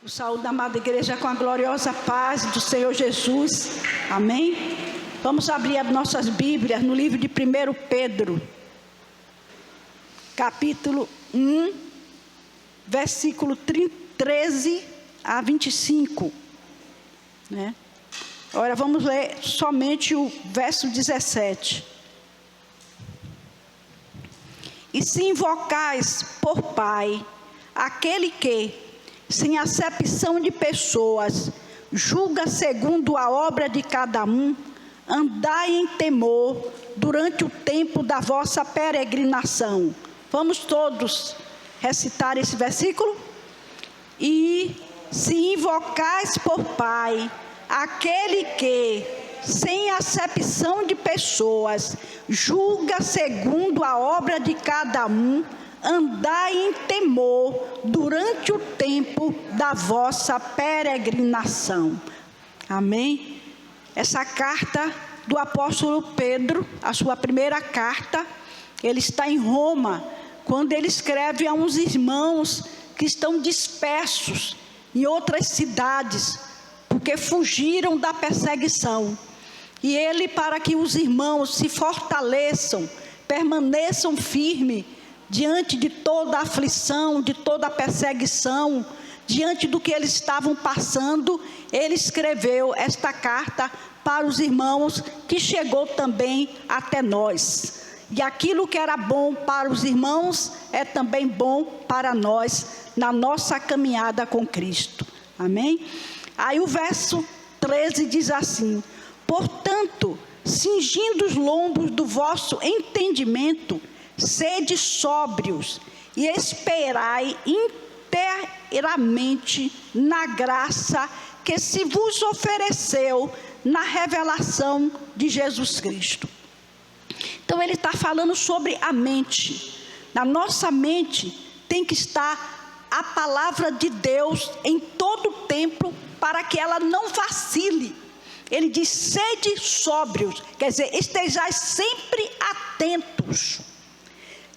Eu saúdo a amada igreja com a gloriosa paz do Senhor Jesus. Amém? Vamos abrir as nossas Bíblias no livro de 1 Pedro, capítulo 1, versículo 13 a 25. Né? Agora vamos ler somente o verso 17. E se invocais por Pai, aquele que, sem acepção de pessoas, julga segundo a obra de cada um, andai em temor durante o tempo da vossa peregrinação. Vamos todos recitar esse versículo? E se invocais por Pai, aquele que, sem acepção de pessoas, julga segundo a obra de cada um, andai em temor durante o tempo da vossa peregrinação. Amém? Essa carta do apóstolo Pedro, a sua primeira carta, ele está em Roma, quando ele escreve a uns irmãos que estão dispersos em outras cidades, porque fugiram da perseguição. E ele, para que os irmãos se fortaleçam, permaneçam firmes, diante de toda a aflição, de toda a perseguição, diante do que eles estavam passando, ele escreveu esta carta para os irmãos, que chegou também até nós. E aquilo que era bom para os irmãos, é também bom para nós, na nossa caminhada com Cristo. Amém? Aí o verso 13 diz assim: portanto, cingindo os lombos do vosso entendimento, sede sóbrios e esperai inteiramente na graça que se vos ofereceu na revelação de Jesus Cristo. Então ele está falando sobre a mente. Na nossa mente tem que estar a palavra de Deus em todo o tempo, para que ela não vacile. Ele diz: sede sóbrios, quer dizer, estejais sempre atentos.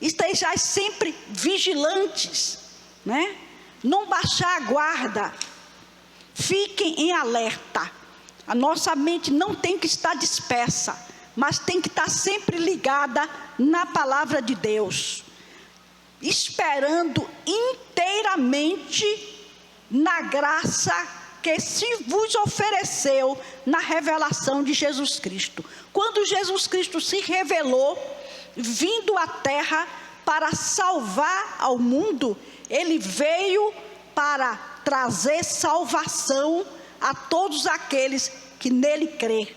Estejais sempre vigilantes, né? Não baixar a guarda, fiquem em alerta. A nossa mente não tem que estar dispersa, mas tem que estar sempre ligada na palavra de Deus, esperando inteiramente na graça que se vos ofereceu na revelação de Jesus Cristo. Quando Jesus Cristo se revelou, vindo à terra para salvar ao mundo, ele veio para trazer salvação a todos aqueles que nele crê.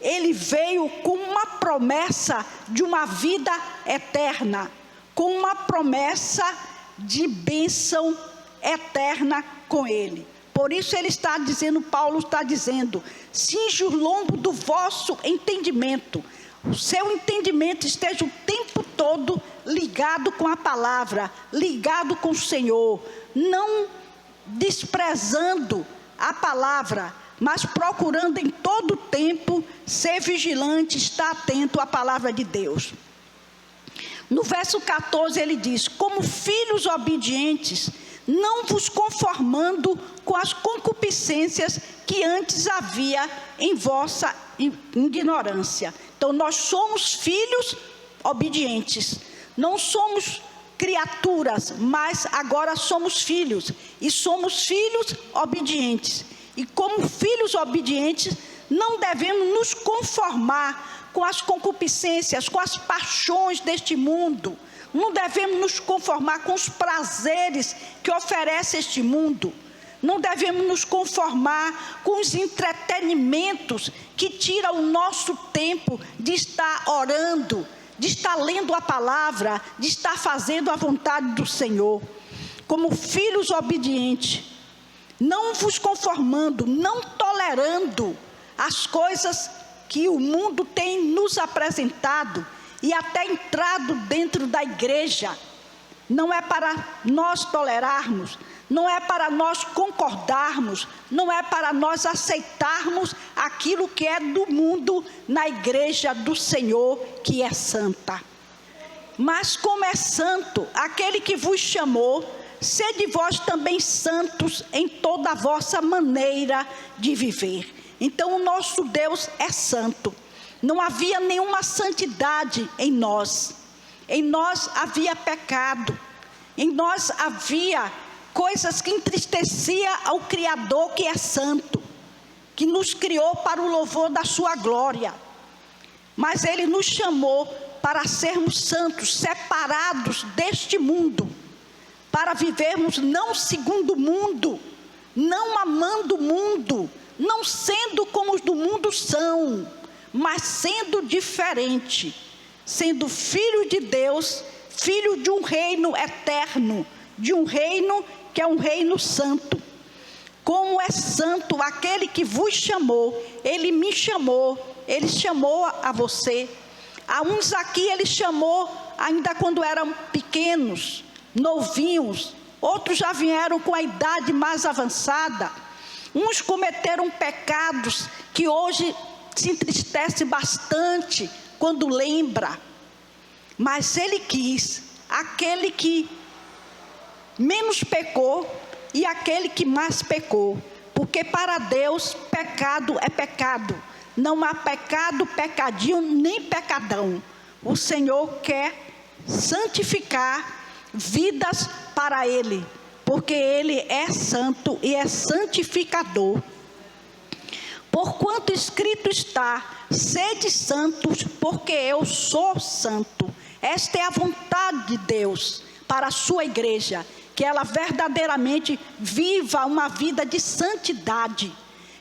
Ele veio com uma promessa de uma vida eterna, com uma promessa de bênção eterna com ele. Por isso ele está dizendo, Paulo está dizendo: cinge o lombo do vosso entendimento. O seu entendimento esteja o tempo todo ligado com a palavra, ligado com o Senhor, não desprezando a palavra, mas procurando em todo o tempo ser vigilante, estar atento à palavra de Deus. No verso 14 ele diz: como filhos obedientes, não vos conformando com as concupiscências que antes havia em vossa ignorância. Então nós somos filhos obedientes, não somos criaturas, mas agora somos filhos, e somos filhos obedientes. E como filhos obedientes, não devemos nos conformar com as concupiscências, com as paixões deste mundo. Não devemos nos conformar com os prazeres que oferece este mundo. Não devemos nos conformar com os entretenimentos que tiram o nosso tempo de estar orando, de estar lendo a palavra, de estar fazendo a vontade do Senhor. Como filhos obedientes, não vos conformando, não tolerando as coisas que o mundo tem nos apresentado e até entrado dentro da igreja. Não é para nós tolerarmos, não é para nós concordarmos, não é para nós aceitarmos aquilo que é do mundo na igreja do Senhor, que é santa. Mas como é santo aquele que vos chamou, sede vós também santos em toda a vossa maneira de viver. Então o nosso Deus é santo. Não havia nenhuma santidade em nós. Em nós havia pecado. Em nós havia coisas que entristecia ao Criador, que é santo, que nos criou para o louvor da sua glória. Mas Ele nos chamou para sermos santos, separados deste mundo, para vivermos não segundo o mundo, não amando o mundo, não sendo como os do mundo são, mas sendo diferente, sendo filho de Deus, filho de um reino eterno, de um reino que é um reino santo. Como é santo aquele que vos chamou, Ele me chamou, Ele chamou a você. A uns aqui Ele chamou ainda quando eram pequenos, novinhos. Outros já vieram com a idade mais avançada. Uns cometeram pecados que hoje se entristece bastante quando lembra. Mas Ele quis aquele que menos pecou e aquele que mais pecou. Porque para Deus pecado é pecado. Não há pecado, pecadinho, nem pecadão. O Senhor quer santificar vidas para Ele, porque Ele é santo e é santificador. Porquanto escrito está: sede santos, porque eu sou santo. Esta é a vontade de Deus para a sua igreja, que ela verdadeiramente viva uma vida de santidade,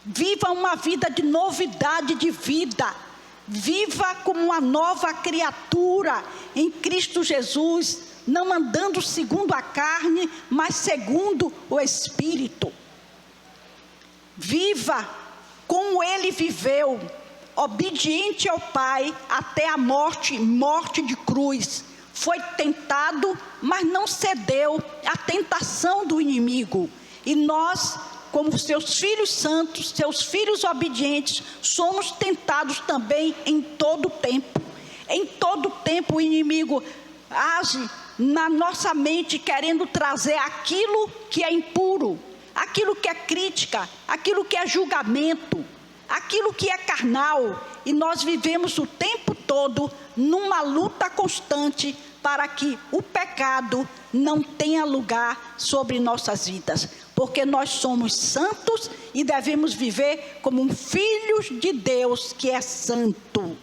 viva uma vida de novidade de vida, viva como uma nova criatura em Cristo Jesus, não andando segundo a carne, mas segundo o Espírito. Viva como Ele viveu, obediente ao Pai até a morte, morte de cruz. Foi tentado, mas não cedeu à tentação do inimigo. E nós, como seus filhos santos, seus filhos obedientes, somos tentados também em todo tempo. Em todo tempo o inimigo age na nossa mente, querendo trazer aquilo que é impuro, aquilo que é crítica, aquilo que é julgamento, aquilo que é carnal. E nós vivemos o tempo todo numa luta constante para que o pecado não tenha lugar sobre nossas vidas, porque nós somos santos e devemos viver como filhos de Deus que é santo.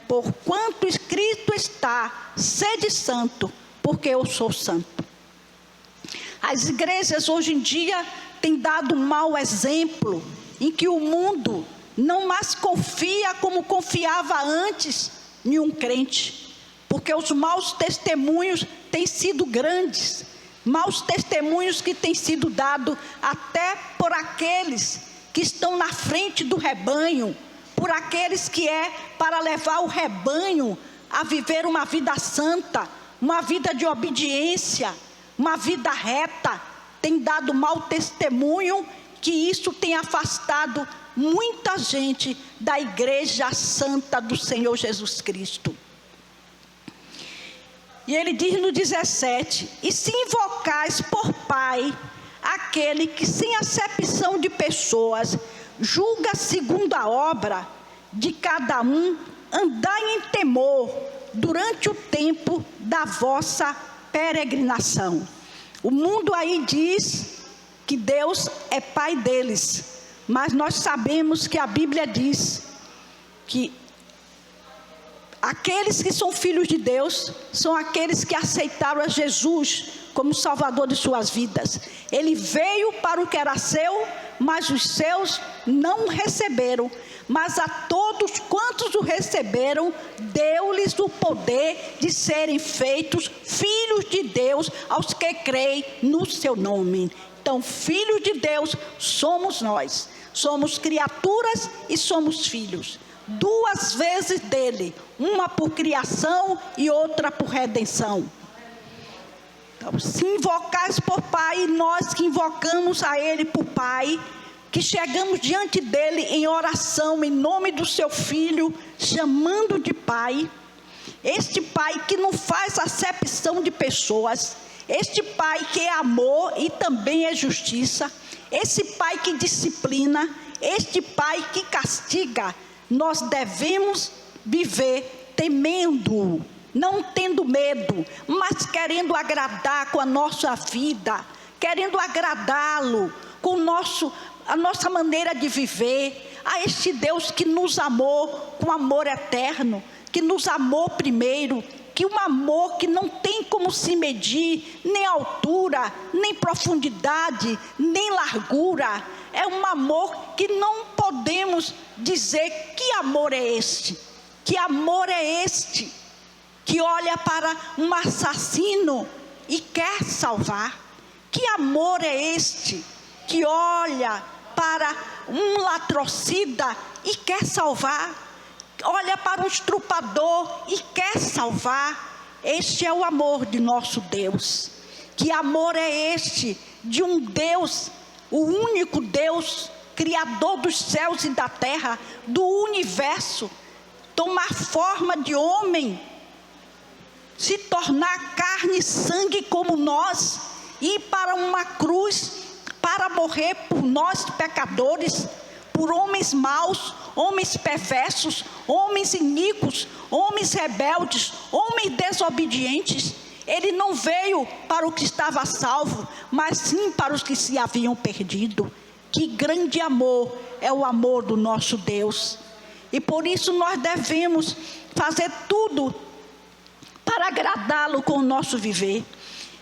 Porquanto escrito está: sede santo, porque eu sou santo. As igrejas hoje em dia têm dado um mau exemplo, em que o mundo não mais confia como confiava antes em um crente, porque os maus testemunhos têm sido grandes, maus testemunhos que têm sido dados até por aqueles que estão na frente do rebanho, por aqueles que é para levar o rebanho a viver uma vida santa, uma vida de obediência, uma vida reta. Tem dado mau testemunho, que isso tem afastado muita gente da igreja santa do Senhor Jesus Cristo. E ele diz no 17: e se invocais por Pai aquele que sem acepção de pessoas julga segundo a obra de cada um, andai em temor durante o tempo da vossa peregrinação. O mundo aí diz que Deus é Pai deles, mas nós sabemos que a Bíblia diz que aqueles que são filhos de Deus são aqueles que aceitaram a Jesus como Salvador de suas vidas. Ele veio para o que era seu, mas os seus não o receberam. Mas a todos quantos o receberam, deu-lhes o poder de serem feitos filhos de Deus, aos que creem no seu nome. Então, filhos de Deus somos nós. Somos criaturas e somos filhos. Duas vezes dele, uma por criação e outra por redenção. Então, se invocais por Pai, nós que invocamos a Ele por Pai, que chegamos diante dele em oração, em nome do seu Filho, chamando de Pai, este Pai que não faz acepção de pessoas, Este Pai que é amor e também é justiça, esse Pai que disciplina, este Pai que castiga, nós devemos viver temendo, não tendo medo, mas querendo agradar com a nossa vida, querendo agradá-lo com a nossa maneira de viver, a este Deus que nos amou com amor eterno, que nos amou primeiro, que um amor que não tem como se medir, nem altura, nem profundidade, nem largura. É um amor que não podemos dizer que amor é este. Que amor é este que olha para um assassino e quer salvar? Que amor é este que olha para um latrocida e quer salvar? Olha para um estrupador e quer salvar? Este é o amor de nosso Deus. Que amor é este de um Deus, o único Deus, Criador dos céus e da terra, do universo, tomar forma de homem, se tornar carne e sangue como nós, ir para uma cruz para morrer por nós pecadores, por homens maus, homens perversos, homens iníquos, homens rebeldes, homens desobedientes. Ele não veio para o que estava salvo, mas sim para os que se haviam perdido. Que grande amor é o amor do nosso Deus. E por isso nós devemos fazer tudo para agradá-lo com o nosso viver.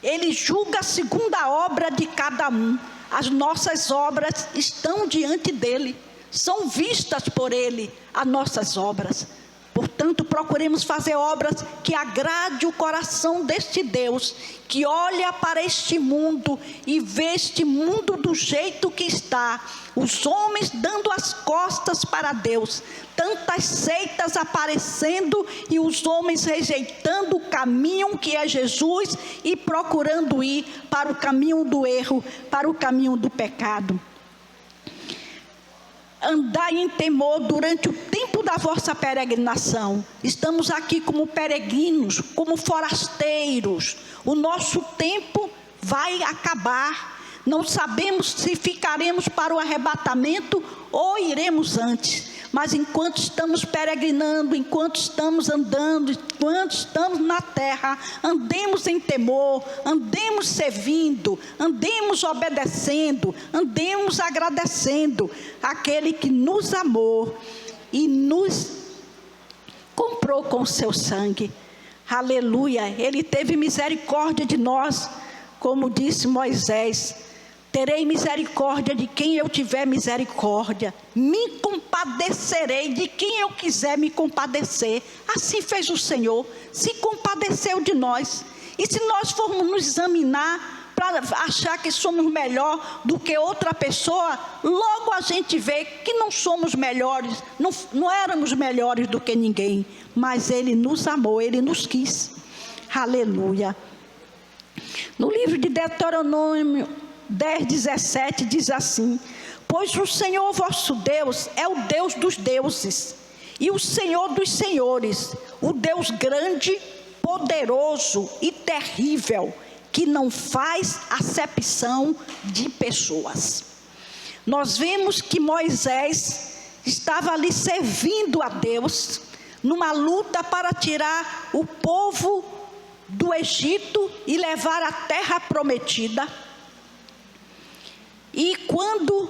Ele julga segundo a obra de cada um. As nossas obras estão diante dele, são vistas por ele as nossas obras. Portanto, procuremos fazer obras que agrade o coração deste Deus, que olha para este mundo e vê este mundo do jeito que está, os homens dando as costas para Deus, tantas seitas aparecendo e os homens rejeitando o caminho que é Jesus e procurando ir para o caminho do erro, para o caminho do pecado. Andai em temor durante o tempo da vossa peregrinação. Estamos aqui como peregrinos, como forasteiros. O nosso tempo vai acabar. Não sabemos se ficaremos para o arrebatamento ou iremos antes. Mas enquanto estamos peregrinando, enquanto estamos andando, enquanto estamos na terra, andemos em temor, andemos servindo, andemos obedecendo, andemos agradecendo aquele que nos amou e nos comprou com o seu sangue. Aleluia! Ele teve misericórdia de nós, como disse Moisés. Terei misericórdia de quem eu tiver misericórdia, me compadecerei de quem eu quiser me compadecer. Assim fez o Senhor, se compadeceu de nós. E se nós formos nos examinar para achar que somos melhor do que outra pessoa, logo a gente vê que não somos melhores, não éramos melhores do que ninguém, mas Ele nos amou, Ele nos quis. Aleluia! No livro de Deuteronômio 10:17 diz assim: pois o Senhor vosso Deus é o Deus dos deuses e o Senhor dos senhores, o Deus grande, poderoso e terrível, que não faz acepção de pessoas. Nós vemos que Moisés estava ali servindo a Deus, numa luta para tirar o povo do Egito e levar à terra prometida. E quando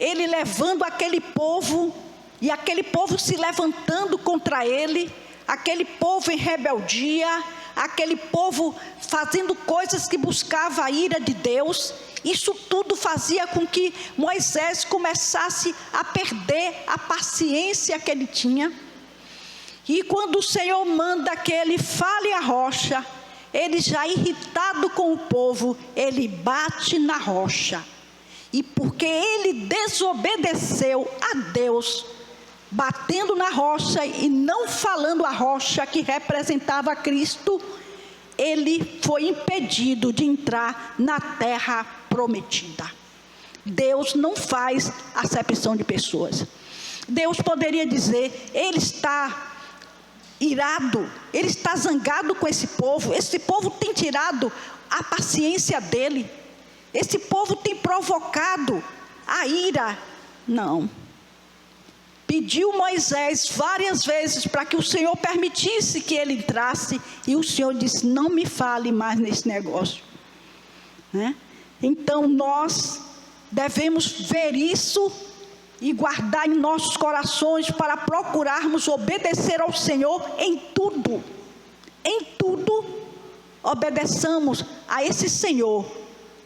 ele levando aquele povo, e aquele povo se levantando contra ele, aquele povo em rebeldia, aquele povo fazendo coisas que buscava a ira de Deus, isso tudo fazia com que Moisés começasse a perder a paciência que ele tinha. E quando o Senhor manda que ele fale a rocha, ele já irritado com o povo, ele bate na rocha. E porque ele desobedeceu a Deus, batendo na rocha e não falando a rocha que representava Cristo, ele foi impedido de entrar na terra prometida. Deus não faz acepção de pessoas. Deus poderia dizer: ele está irado, ele está zangado com esse povo. Esse povo tem tirado a paciência dele, esse povo tem provocado a ira. Não. Pediu Moisés várias vezes para que o Senhor permitisse que ele entrasse, e o Senhor disse: não me fale mais nesse negócio, né? Então nós devemos ver isso e guardar em nossos corações, para procurarmos obedecer ao Senhor em tudo. Em tudo obedeçamos a esse Senhor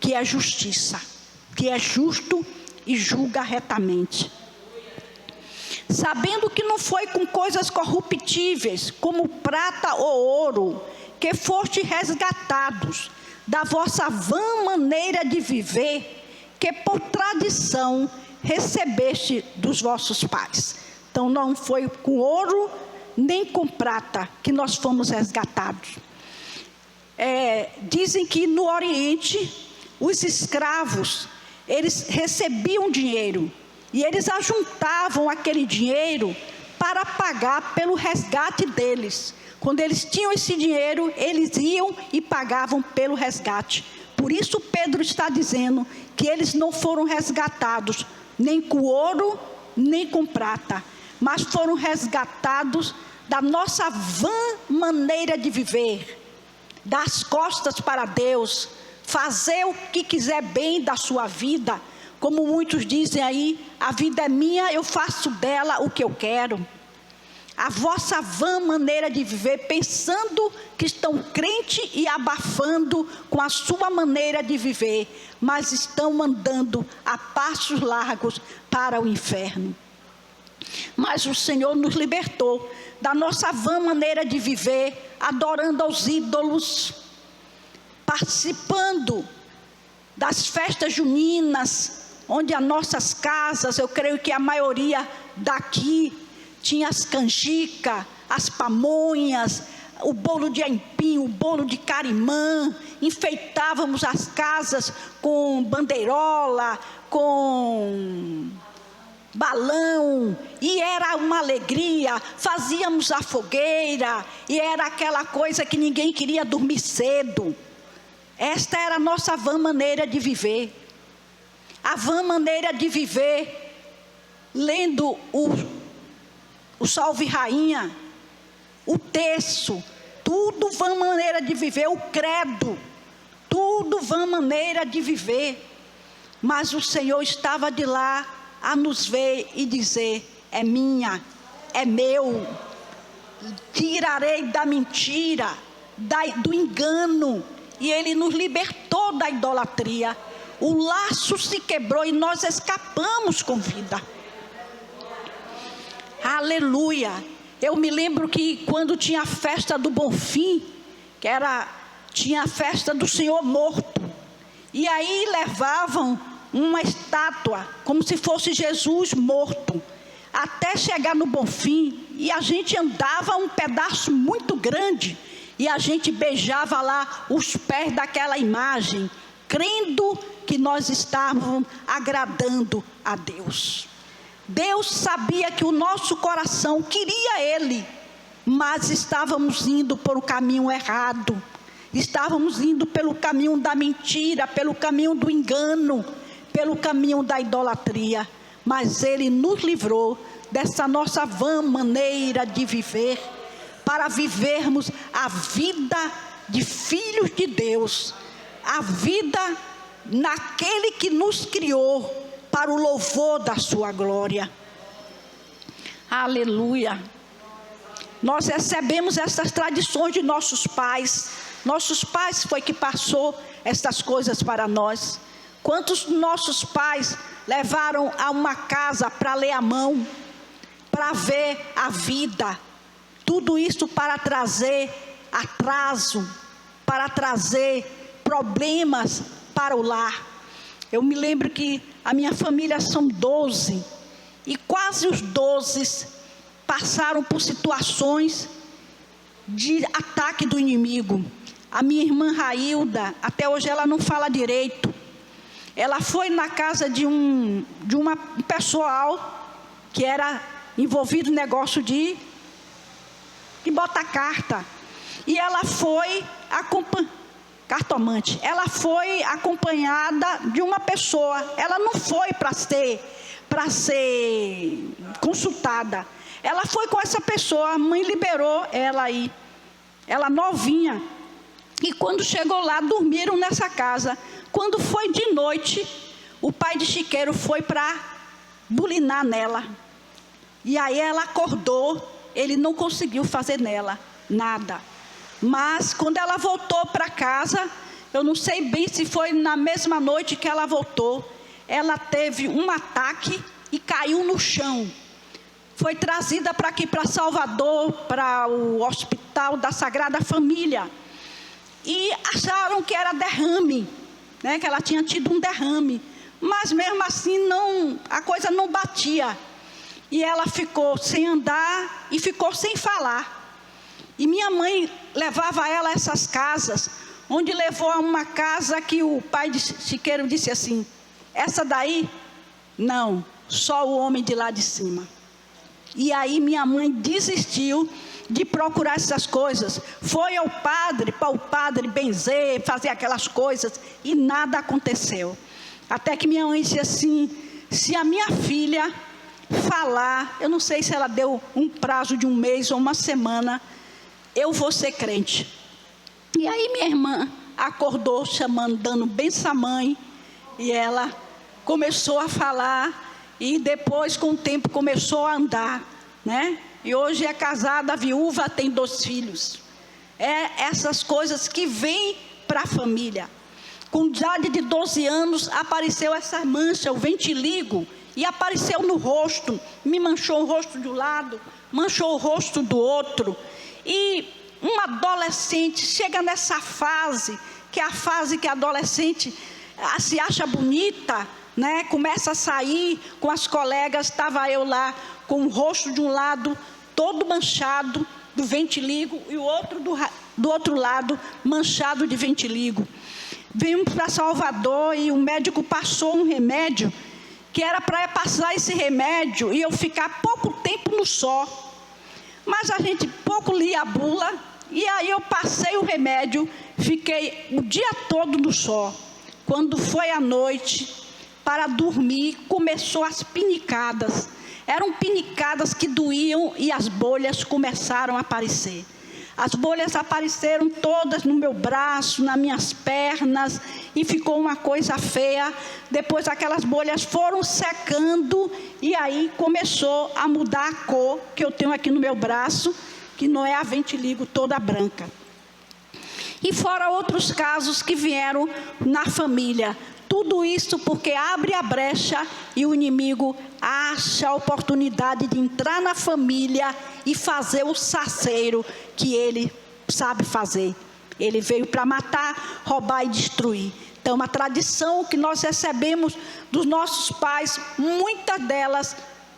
que é justiça, que é justo e julga retamente. Sabendo que não foi com coisas corruptíveis, como prata ou ouro, que foste resgatados da vossa vã maneira de viver, que por tradição recebeste dos vossos pais. Então não foi com ouro nem com prata que nós fomos resgatados. Dizem que no Oriente os escravos, eles recebiam dinheiro e eles ajuntavam aquele dinheiro para pagar pelo resgate deles. Quando eles tinham esse dinheiro, eles iam e pagavam pelo resgate. Por isso Pedro está dizendo que eles não foram resgatados nem com ouro, nem com prata, mas foram resgatados da nossa vã maneira de viver, das costas para Deus, fazer o que quiser bem da sua vida, como muitos dizem aí: a vida é minha, eu faço dela o que eu quero. A vossa vã maneira de viver, pensando que estão crente e abafando com a sua maneira de viver, mas estão andando a passos largos para o inferno. Mas o Senhor nos libertou da nossa vã maneira de viver, adorando aos ídolos, participando das festas juninas, onde as nossas casas, eu creio que a maioria daqui, tinha as canjicas, as pamonhas, o bolo de aipim, o bolo de carimã, enfeitávamos as casas com bandeirola, com balão, e era uma alegria. Fazíamos a fogueira, e era aquela coisa que ninguém queria dormir cedo. Esta era a nossa vã maneira de viver. A vã maneira de viver, lendo o Salve Rainha, o terço, tudo vã maneira de viver, o credo, tudo vã maneira de viver. Mas o Senhor estava de lá a nos ver e dizer: é minha, é meu, tirarei da mentira, do engano. E Ele nos libertou da idolatria. O laço se quebrou e nós escapamos com vida. Aleluia. Eu me lembro que quando tinha a festa do Bonfim, tinha a festa do Senhor morto, e aí levavam uma estátua, como se fosse Jesus morto, até chegar no Bonfim, e a gente andava um pedaço muito grande, e a gente beijava lá os pés daquela imagem, crendo que nós estávamos agradando a Deus. Deus sabia que o nosso coração queria Ele, mas estávamos indo por o caminho errado, estávamos indo pelo caminho da mentira, pelo caminho do engano, pelo caminho da idolatria. Mas Ele nos livrou dessa nossa vã maneira de viver, para vivermos a vida de filhos de Deus, a vida naquele que nos criou, para o louvor da sua glória. Aleluia. Nós recebemos essas tradições de nossos pais. Nossos pais foi que passou essas coisas para nós. Quantos nossos pais levaram a uma casa para ler a mão, para ver a vida? Tudo isso para trazer atraso, para trazer problemas para o lar. Eu me lembro que a minha família são 12, e quase os 12 passaram por situações de ataque do inimigo. A minha irmã Railda, até hoje ela não fala direito. Ela foi na casa de um pessoal que era envolvido no negócio de e bota carta. E ela foi cartomante. Ela foi acompanhada de uma pessoa. Ela não foi para ser consultada. Ela foi com essa pessoa. A mãe liberou ela aí. Ela novinha. E quando chegou lá, dormiram nessa casa. Quando foi de noite, o pai de chiqueiro foi para bulinar nela. E aí ela acordou. Ele não conseguiu fazer nela nada. Mas quando ela voltou para casa, eu não sei bem se foi na mesma noite que ela voltou, ela teve um ataque e caiu no chão. Foi trazida para aqui, para Salvador, para o Hospital da Sagrada Família. E acharam que era derrame, né, que ela tinha tido um derrame. Mas mesmo assim a coisa não batia. E ela ficou sem andar e ficou sem falar. E minha mãe levava ela a essas casas, onde levou a uma casa que o pai de chiqueiro disse assim: essa daí, não, só o homem de lá de cima. E aí minha mãe desistiu de procurar essas coisas. Foi ao padre, para o padre benzer, fazer aquelas coisas, e nada aconteceu. Até que minha mãe disse assim: se a minha filha falar, eu não sei se ela deu um prazo de um mês ou uma semana, eu vou ser crente. E aí minha irmã acordou chamando, dando benção à mãe, e ela começou a falar, e depois com o tempo começou a andar, né? E hoje é casada, viúva, tem 2 filhos. É essas coisas que vêm para a família. Com idade de 12 anos apareceu essa mancha, o vitiligo, e apareceu no rosto, me manchou o rosto de um lado, manchou o rosto do outro. E uma adolescente chega nessa fase, que é a fase que a adolescente se acha bonita, né? Começa a sair com as colegas. Estava eu lá com o rosto de um lado todo manchado do vitiligo e o outro do outro lado manchado de vitiligo. Vimos para Salvador e o médico passou um remédio que era para passar esse remédio e eu ficar pouco tempo no sol. Mas a gente pouco lia a bula, e aí eu passei o remédio, fiquei o dia todo no sol. Quando foi à noite, para dormir, começou as pinicadas. Eram pinicadas que doíam e as bolhas começaram a aparecer. As bolhas apareceram todas no meu braço, nas minhas pernas, e ficou uma coisa feia. Depois aquelas bolhas foram secando, e aí começou a mudar a cor que eu tenho aqui no meu braço, que não é a vitiligo toda branca. E fora outros casos que vieram na família. Tudo isso porque abre a brecha e o inimigo acha a oportunidade de entrar na família e fazer o saceiro que ele sabe fazer. Ele veio para matar, roubar e destruir. Então, uma tradição que nós recebemos dos nossos pais, muitas delas,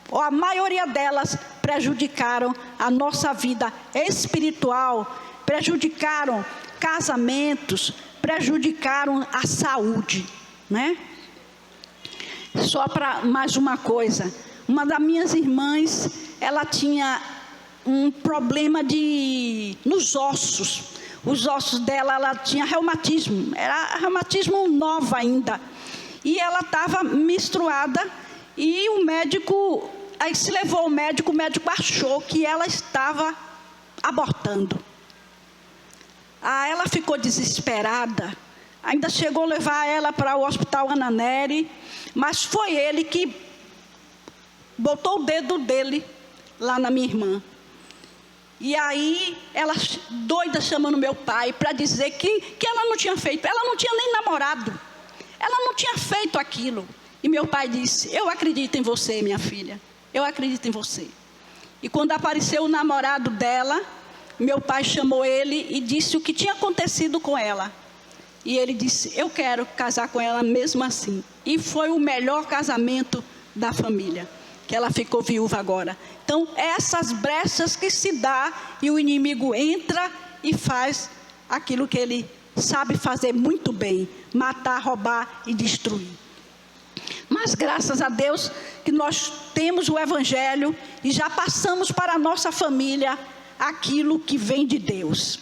ou a maioria delas, prejudicaram a nossa vida espiritual, prejudicaram casamentos, prejudicaram a saúde, né? Só para mais uma coisa, uma das minhas irmãs, ela tinha um problema nos ossos. Os ossos dela, ela tinha reumatismo, era reumatismo nova ainda. E ela estava menstruada e o médico, aí se levou o médico achou que ela estava abortando. Ela ficou desesperada, ainda chegou a levar ela para o Hospital Ana Nery, mas foi ele que botou o dedo dele lá na minha irmã. E aí, ela doida chamando meu pai para dizer que ela não tinha feito, ela não tinha nem namorado, ela não tinha feito aquilo. E meu pai disse: eu acredito em você, minha filha, eu acredito em você. E quando apareceu o namorado dela, meu pai chamou ele e disse o que tinha acontecido com ela. E ele disse: eu quero casar com ela mesmo assim. E foi o melhor casamento da família, que ela ficou viúva agora. Então, essas brechas que se dá e o inimigo entra e faz aquilo que ele sabe fazer muito bem: matar, roubar e destruir. Mas graças a Deus que nós temos o Evangelho e já passamos para a nossa família aquilo que vem de Deus.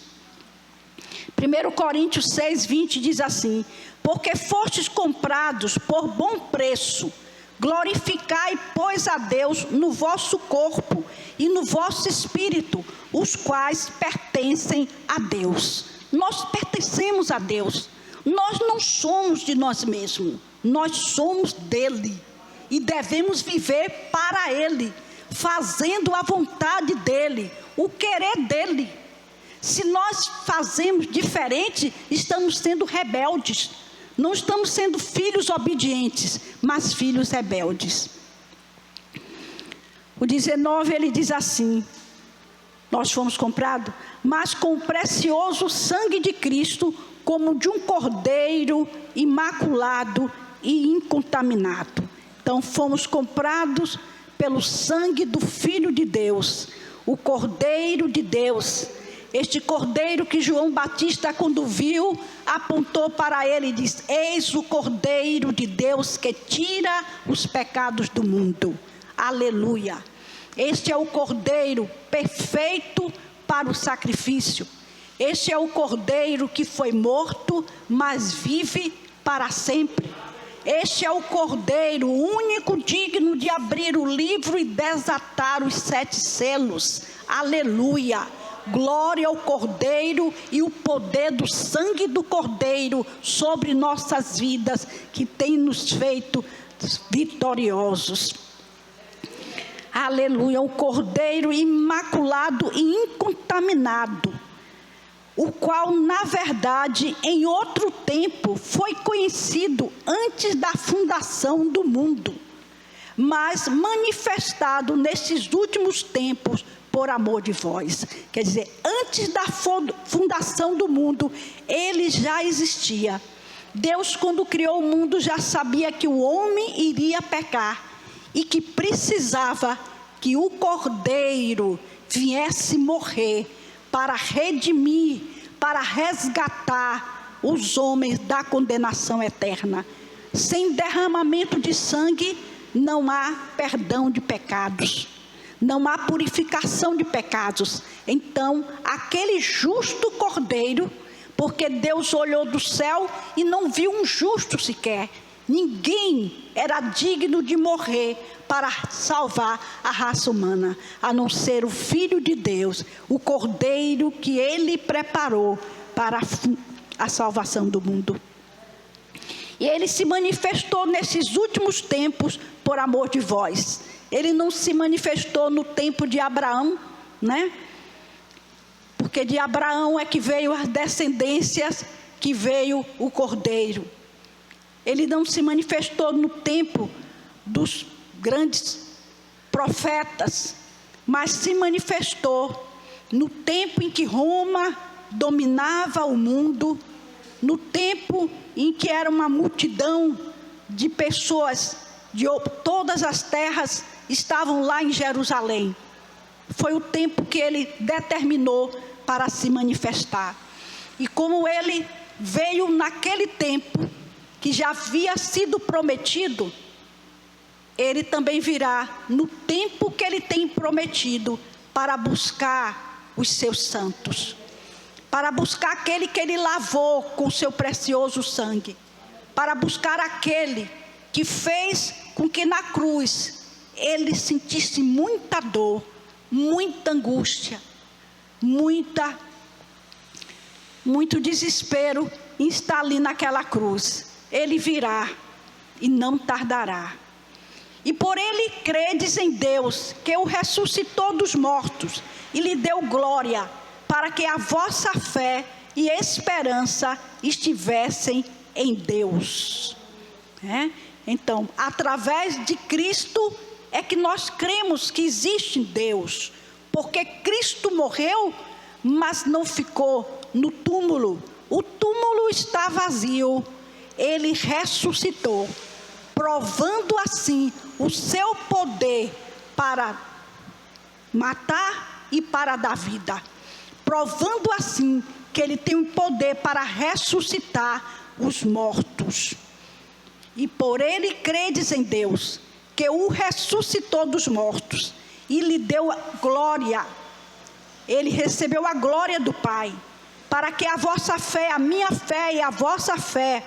1 Coríntios 6:20 diz assim: porque fostes comprados por bom preço, glorificai, pois, a Deus no vosso corpo e no vosso espírito, os quais pertencem a Deus. Nós pertencemos a Deus. Nós não somos de nós mesmos, nós somos dele. E devemos viver para ele, fazendo a vontade dele, o querer dele. Se nós fazemos diferente, estamos sendo rebeldes. Não estamos sendo filhos obedientes, mas filhos rebeldes. O 19, ele diz assim: nós fomos comprados, mas com o precioso sangue de Cristo, como de um cordeiro imaculado e incontaminado. Então fomos comprados pelo sangue do Filho de Deus, o Cordeiro de Deus. Este cordeiro que João Batista, quando viu, apontou para ele e disse: eis o Cordeiro de Deus que tira os pecados do mundo. Aleluia! Este é o Cordeiro perfeito para o sacrifício. Este é o Cordeiro que foi morto, mas vive para sempre. Este é o Cordeiro único, digno de abrir o livro e desatar os 7 selos. Aleluia! Glória ao Cordeiro e o poder do sangue do Cordeiro sobre nossas vidas, que tem nos feito vitoriosos. Aleluia! O Cordeiro imaculado e incontaminado, o qual, na verdade, em outro tempo, foi conhecido antes da fundação do mundo, mas manifestado nesses últimos tempos por amor de vós. Quer dizer, antes da fundação do mundo, ele já existia. Deus, quando criou o mundo, já sabia que o homem iria pecar e que precisava que o Cordeiro viesse morrer para redimir, para resgatar os homens da condenação eterna. Sem derramamento de sangue, não há perdão de pecados. Não há purificação de pecados. Então, aquele justo Cordeiro, porque Deus olhou do céu e não viu um justo sequer. Ninguém era digno de morrer para salvar a raça humana, a não ser o Filho de Deus, o Cordeiro que ele preparou para a salvação do mundo. E ele se manifestou nesses últimos tempos por amor de vós. Ele não se manifestou no tempo de Abraão, né? Porque de Abraão é que veio as descendências, que veio o Cordeiro. Ele não se manifestou no tempo dos grandes profetas, mas se manifestou no tempo em que Roma dominava o mundo, no tempo em que era uma multidão de pessoas de todas as terras estavam lá em Jerusalém. Foi o tempo que ele determinou para se manifestar. E como ele veio naquele tempo que já havia sido prometido, ele também virá no tempo que ele tem prometido para buscar os seus santos, para buscar aquele que ele lavou com o seu precioso sangue, para buscar aquele que fez com que na cruz ele sentisse muita dor, muita angústia, muito desespero em estar ali naquela cruz. Ele virá e não tardará. E por ele credes em Deus, que o ressuscitou dos mortos e lhe deu glória, para que a vossa fé e esperança estivessem em Deus. Então, através de Cristo é que nós cremos que existe Deus, porque Cristo morreu, mas não ficou no túmulo. O túmulo está vazio. Ele ressuscitou, provando assim o seu poder para matar e para dar vida, provando assim que ele tem o poder para ressuscitar os mortos. E por ele credes em Deus, que o ressuscitou dos mortos e lhe deu glória, ele recebeu a glória do Pai, para que a vossa fé, a minha fé e a vossa fé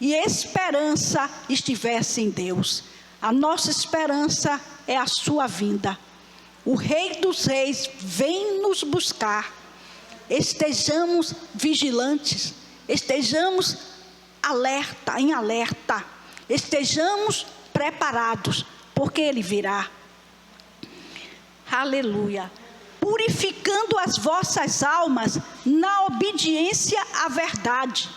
e esperança estivesse em Deus. A nossa esperança é a sua vinda. O Rei dos Reis vem nos buscar. Estejamos vigilantes, estejamos em alerta, estejamos preparados, porque Ele virá. Aleluia. Purificando as vossas almas na obediência à verdade,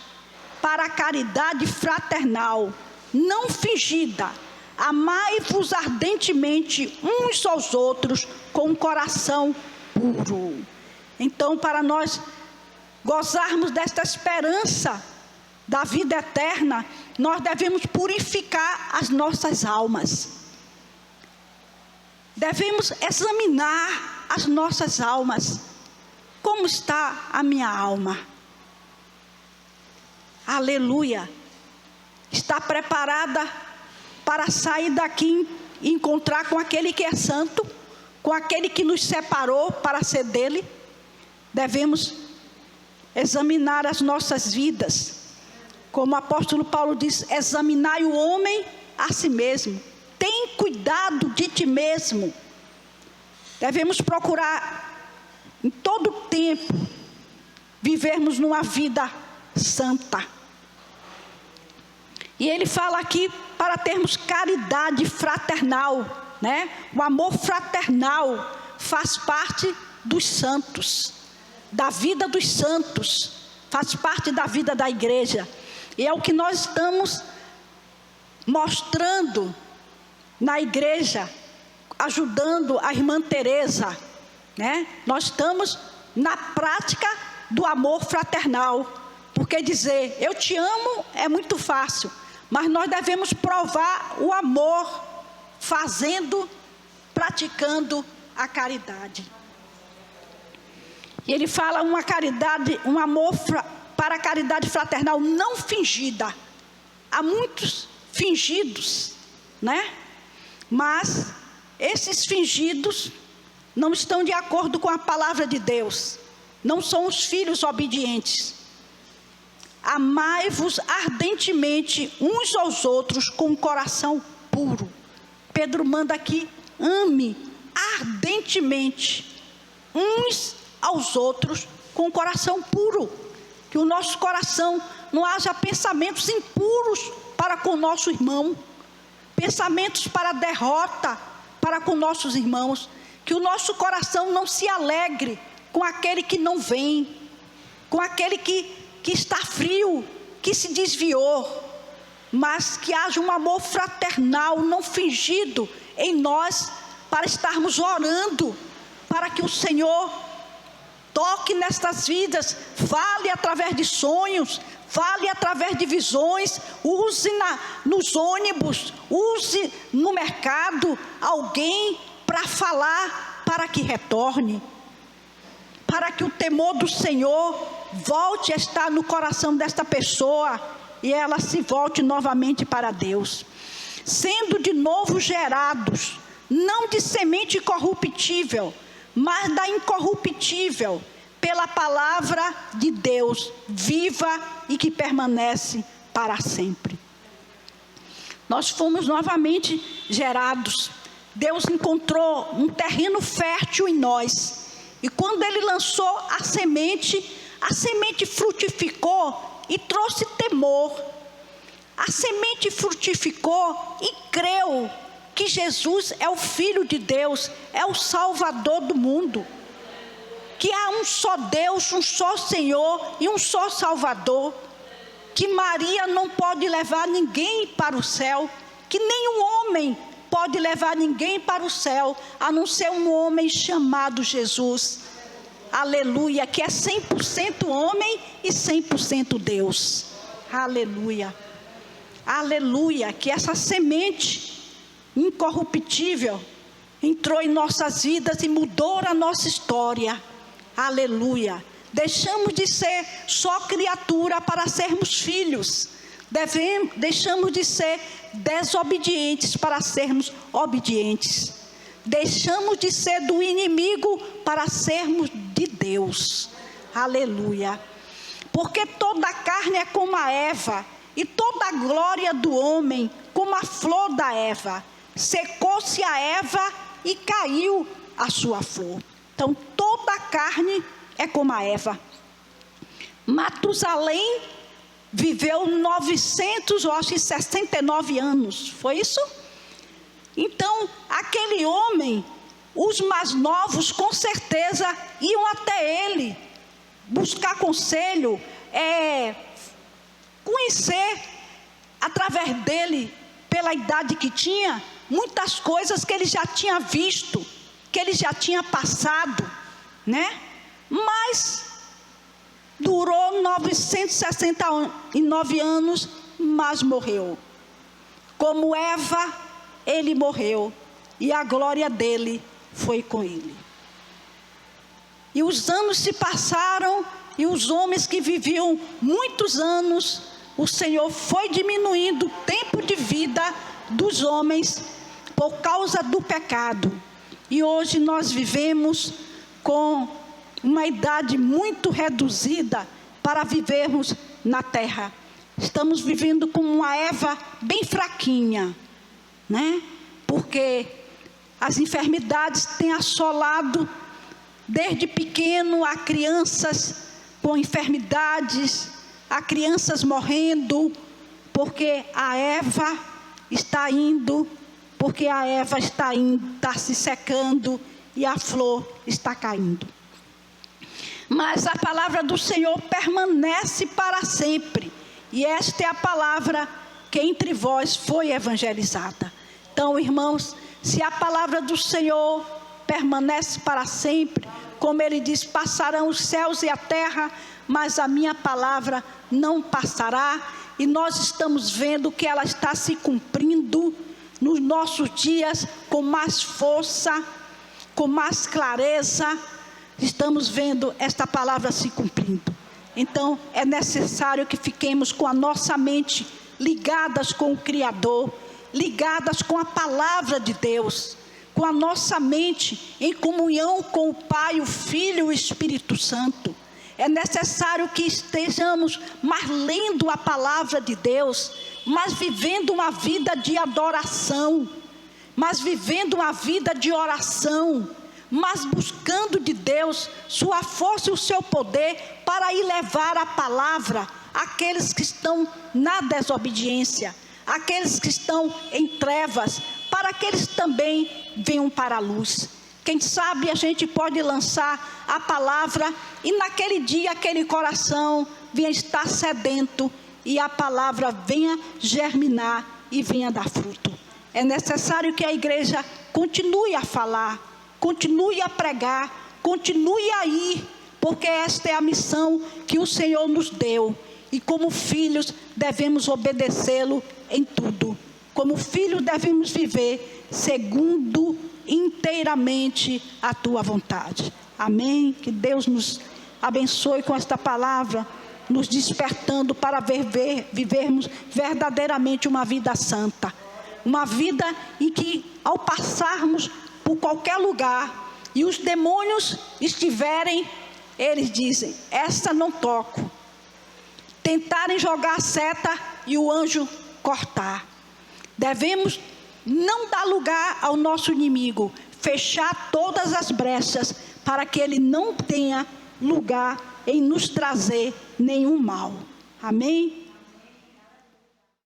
para a caridade fraternal, não fingida. Amai-vos ardentemente uns aos outros com um coração puro. Então, para nós gozarmos desta esperança da vida eterna, nós devemos purificar as nossas almas. Devemos examinar as nossas almas. Como está a minha alma? Aleluia. Está preparada para sair daqui e encontrar com aquele que é santo, com aquele que nos separou para ser dele? Devemos examinar as nossas vidas. Como o apóstolo Paulo diz, examinai o homem a si mesmo. Tem cuidado de ti mesmo. Devemos procurar, em todo tempo, vivermos numa vida santa. E ele fala aqui para termos caridade fraternal, né? O amor fraternal faz parte dos santos, da vida dos santos, faz parte da vida da igreja. E é o que nós estamos mostrando na igreja, ajudando a irmã Teresa, né? Nós estamos na prática do amor fraternal, porque dizer eu te amo é muito fácil, mas nós devemos provar o amor fazendo, praticando a caridade. E ele fala uma caridade, um amor para a caridade fraternal não fingida. Há muitos fingidos, né? Mas esses fingidos não estão de acordo com a palavra de Deus. Não são os filhos obedientes. Amai-vos ardentemente uns aos outros com um coração puro. Pedro manda aqui, ame ardentemente uns aos outros com um coração puro. Que o nosso coração não haja pensamentos impuros para com o nosso irmão, pensamentos para derrota para com nossos irmãos. Que o nosso coração não se alegre com aquele que não vem, com aquele que está frio, que se desviou, mas que haja um amor fraternal, não fingido em nós, para estarmos orando, para que o Senhor toque nestas vidas, fale através de sonhos, fale através de visões, use nos ônibus, use no mercado alguém para falar, para que retorne, para que o temor do Senhor volte a estar no coração desta pessoa e ela se volte novamente para Deus, sendo de novo gerados, não de semente corruptível, mas da incorruptível, pela palavra de Deus, viva e que permanece para sempre. Nós fomos novamente gerados. Deus encontrou um terreno fértil em nós. E quando Ele lançou a semente frutificou e trouxe temor. A semente frutificou e creu que Jesus é o Filho de Deus, é o Salvador do mundo. Que há um só Deus, um só Senhor e um só Salvador. Que Maria não pode levar ninguém para o céu, que nenhum homem pode levar ninguém para o céu, a não ser um homem chamado Jesus. Aleluia, que é 100% homem e 100% Deus. Aleluia. Aleluia, que essa semente incorruptível entrou em nossas vidas e mudou a nossa história. Aleluia. Deixamos de ser só criatura para sermos filhos. Deixamos de ser desobedientes para sermos obedientes. deixamos de ser do inimigo para sermos de Deus. Aleluia. Porque toda a carne é como a erva, e toda a glória do homem como a flor da erva. Secou-se a erva e caiu a sua flor. Então toda a carne é como a erva. Matusalém viveu 969 anos, foi isso? Então, aquele homem, os mais novos, com certeza, iam até ele, buscar conselho, conhecer, através dele, pela idade que tinha, muitas coisas que ele já tinha visto, que ele já tinha passado, né? Mas durou 969 anos, mas morreu. Como Eva, ele morreu, e a glória dele foi com ele. E os anos se passaram, e os homens que viviam muitos anos, o Senhor foi diminuindo o tempo de vida dos homens por causa do pecado. E hoje nós vivemos com uma idade muito reduzida para vivermos na terra. Estamos vivendo como uma Eva bem fraquinha, né? Porque as enfermidades têm assolado desde pequeno a crianças com enfermidades, a crianças morrendo, porque a Eva está indo, porque a Eva está se secando e a flor está caindo. Mas a palavra do Senhor permanece para sempre. E esta é a palavra que entre vós foi evangelizada. Então, irmãos, se a palavra do Senhor permanece para sempre, como ele diz, passarão os céus e a terra, mas a minha palavra não passará. E nós estamos vendo que ela está se cumprindo nos nossos dias com mais força, com mais clareza. Estamos vendo esta palavra se cumprindo. Então, é necessário que fiquemos com a nossa mente ligadas com o Criador, ligadas com a palavra de Deus, com a nossa mente em comunhão com o Pai, o Filho e o Espírito Santo. É necessário que estejamos mais lendo a palavra de Deus, mas vivendo uma vida de adoração, mas vivendo uma vida de oração, mas buscando de Deus sua força e o seu poder para ir levar a palavra àqueles que estão na desobediência, àqueles que estão em trevas, para que eles também venham para a luz. Quem sabe a gente pode lançar a palavra e naquele dia aquele coração venha estar sedento e a palavra venha germinar e venha dar fruto. É necessário que a igreja continue a falar, continue a pregar, continue a ir, porque esta é a missão que o Senhor nos deu. E como filhos devemos obedecê-lo em tudo. Como filhos devemos viver segundo inteiramente a tua vontade. Amém? Que Deus nos abençoe com esta palavra, nos despertando para vivermos verdadeiramente uma vida santa. Uma vida em que, ao passarmos por qualquer lugar e os demônios estiverem, eles dizem: essa não toco. Tentarem jogar a seta e o anjo cortar. Devemos não dar lugar ao nosso inimigo, fechar todas as brechas para que ele não tenha lugar em nos trazer nenhum mal. Amém?